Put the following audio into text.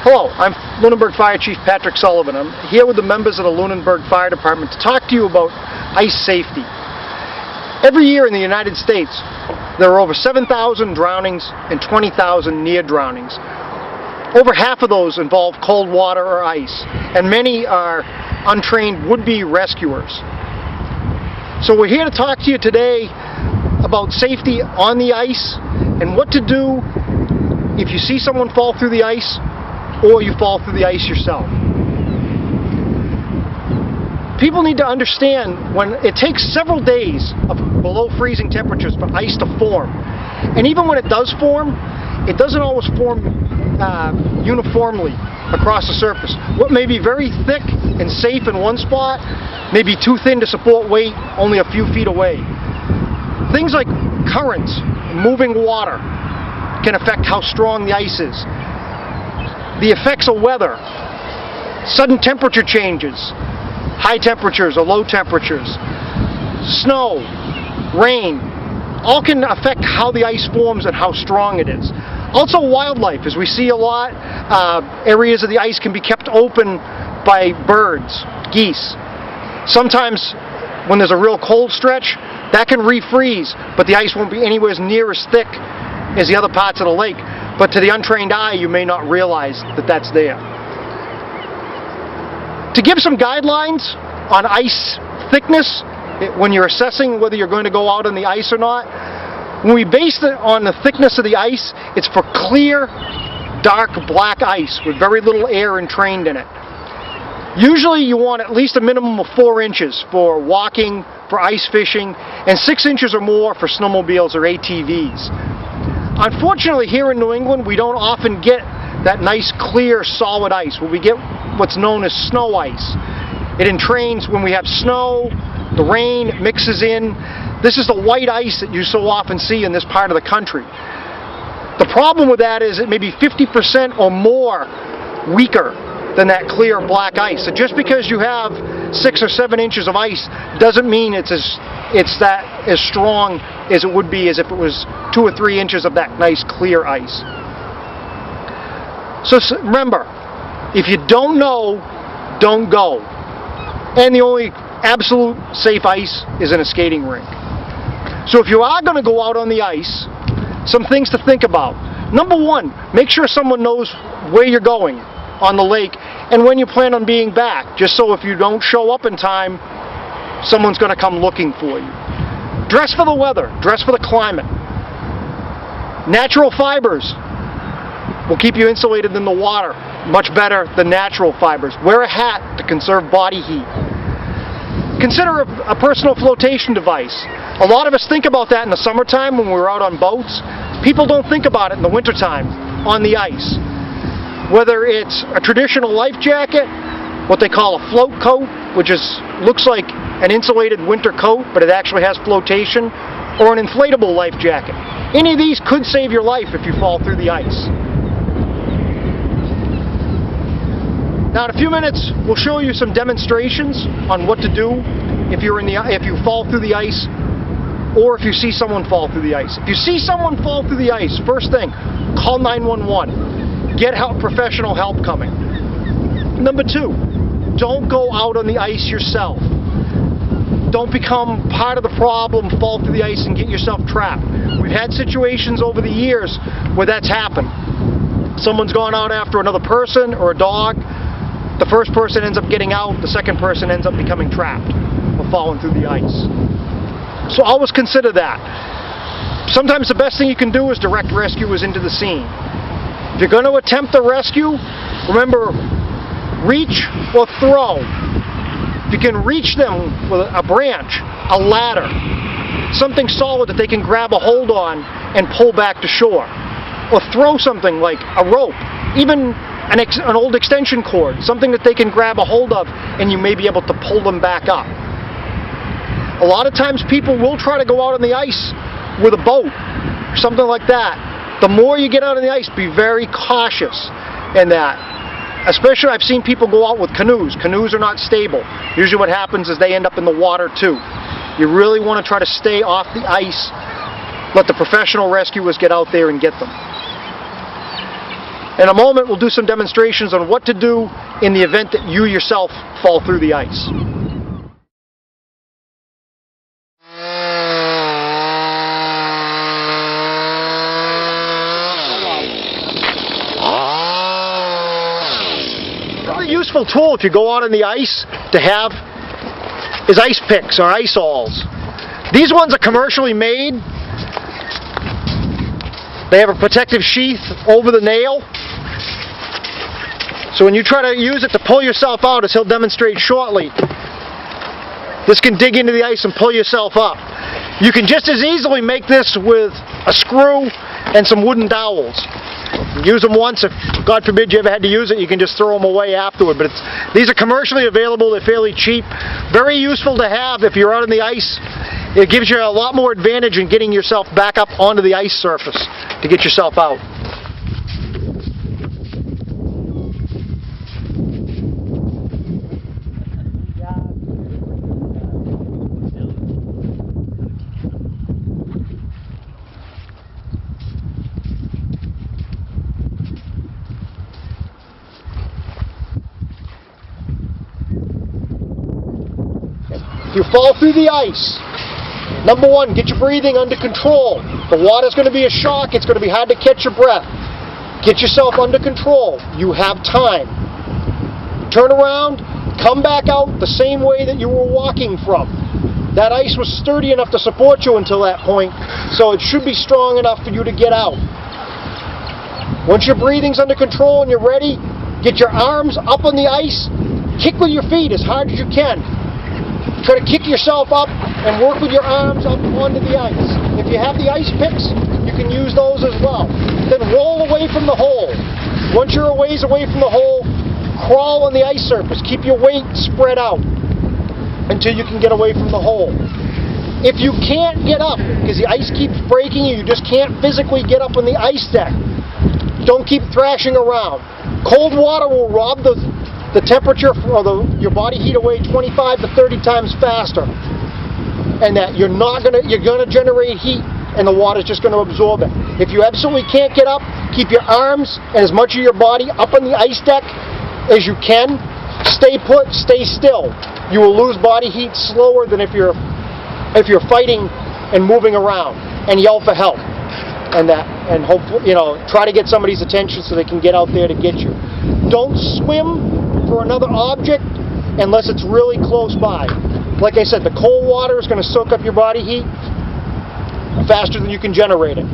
Hello, I'm Lunenburg Fire Chief Patrick Sullivan. I'm here with the members of the Lunenburg Fire Department to talk to you about ice safety. Every year in the United States, there are over 7,000 drownings and 20,000 near drownings. Over half of those involve cold water or ice, and many are untrained would-be rescuers. So we're here to talk to you today about safety on the ice and what to do if you see someone fall through the ice or you fall through the ice yourself. People need to understand when it takes several days of below freezing temperatures for ice to form. And even when it does form, it doesn't always form uniformly across the surface. What may be very thick and safe in one spot may be too thin to support weight only a few feet away. Things like currents, moving water, can affect how strong the ice is. The effects of weather, sudden temperature changes, high temperatures or low temperatures, snow, rain, all can affect how the ice forms and how strong it is. Also wildlife, as we see a lot, areas of the ice can be kept open by birds, geese. Sometimes when there's a real cold stretch, that can refreeze, but the ice won't be anywhere near as thick as the other parts of the lake. But to the untrained eye, you may not realize that that's there. To give some guidelines on ice thickness, when you're assessing whether you're going to go out on the ice or not, when we base it on the thickness of the ice, it's for clear, dark black ice with very little air entrained in it. Usually you want at least a minimum of 4 inches for walking, for ice fishing, and 6 inches or more for snowmobiles or ATVs. Unfortunately, here in New England, we don't often get that nice, clear, solid ice. We get what's known as snow ice. It entrains when we have snow, the rain mixes in. This is the white ice that you so often see in this part of the country. The problem with that is it may be 50% or more weaker than that clear black ice. So just because you have 6 or 7 inches of ice doesn't mean it's as strong as it would be as if it was 2 or 3 inches of that nice clear ice. So remember, if you don't know, don't go. And the only absolute safe ice is in a skating rink. So if you are going to go out on the ice, some things to think about. Number one, make sure someone knows where you're going on the lake and when you plan on being back, just so if you don't show up in time, someone's going to come looking for you. Dress for the weather, dress for the climate. Natural fibers will keep you insulated in the water much better than natural fibers. Wear a hat to conserve body heat. Consider a personal flotation device. A lot of us think about that in the summertime when we're out on boats. People don't think about it in the wintertime on the ice. Whether it's a traditional life jacket, what they call a float coat, which looks like an insulated winter coat, but it actually has flotation, or an inflatable life jacket. Any of these could save your life if you fall through the ice. Now in a few minutes, we'll show you some demonstrations on what to do if you fall through the ice, or if you see someone fall through the ice. If you see someone fall through the ice, first thing, call 911. Get professional help coming. Number two, don't go out on the ice yourself. Don't become part of the problem, fall through the ice and get yourself trapped. We've had situations over the years where that's happened. Someone's gone out after another person or a dog. The first person ends up getting out, the second person ends up becoming trapped or falling through the ice. So always consider that. Sometimes the best thing you can do is direct rescuers into the scene. If you're going to attempt the rescue, remember, reach or throw. If you can reach them with a branch, a ladder, something solid that they can grab a hold on and pull back to shore. Or throw something like a rope, even an old extension cord, something that they can grab a hold of and you may be able to pull them back up. A lot of times people will try to go out on the ice with a boat or something like that. The more you get out on the ice, be very cautious in that. Especially, I've seen people go out with canoes. Canoes are not stable. Usually what happens is they end up in the water too. You really want to try to stay off the ice. Let the professional rescuers get out there and get them. In a moment, we'll do some demonstrations on what to do in the event that you yourself fall through the ice. Another useful tool if you go out on the ice to have is ice picks or ice awls. These ones are commercially made. They have a protective sheath over the nail. So when you try to use it to pull yourself out, as he'll demonstrate shortly, this can dig into the ice and pull yourself up. You can just as easily make this with a screw and some wooden dowels. Use them once. If, God forbid, you ever had to use it, you can just throw them away afterward. But these are commercially available. They're fairly cheap. Very useful to have if you're out on the ice. It gives you a lot more advantage in getting yourself back up onto the ice surface to get yourself out. If you fall through the ice, number one, get your breathing under control. The water's going to be a shock. It's going to be hard to catch your breath. Get yourself under control. You have time. Turn around, come back out the same way that you were walking from. That ice was sturdy enough to support you until that point, so it should be strong enough for you to get out. Once your breathing's under control and you're ready, get your arms up on the ice. Kick with your feet as hard as you can. Try to kick yourself up and work with your arms up onto the ice. If you have the ice picks, you can use those as well. Then roll away from the hole. Once you're a ways away from the hole, crawl on the ice surface. Keep your weight spread out until you can get away from the hole. If you can't get up, because the ice keeps breaking you just can't physically get up on the ice deck, don't keep thrashing around. Cold water will rob the temperature or your body heat away 25 to 30 times faster, and that you're gonna generate heat, and the water's just going to absorb it. If you absolutely can't get up, keep your arms and as much of your body up on the ice deck as you can. Stay put, stay still. You will lose body heat slower than if you're fighting and moving around. And yell for help, and hopefully, try to get somebody's attention so they can get out there to get you. Don't swim for another object unless it's really close by. Like I said, the cold water is going to soak up your body heat faster than you can generate it.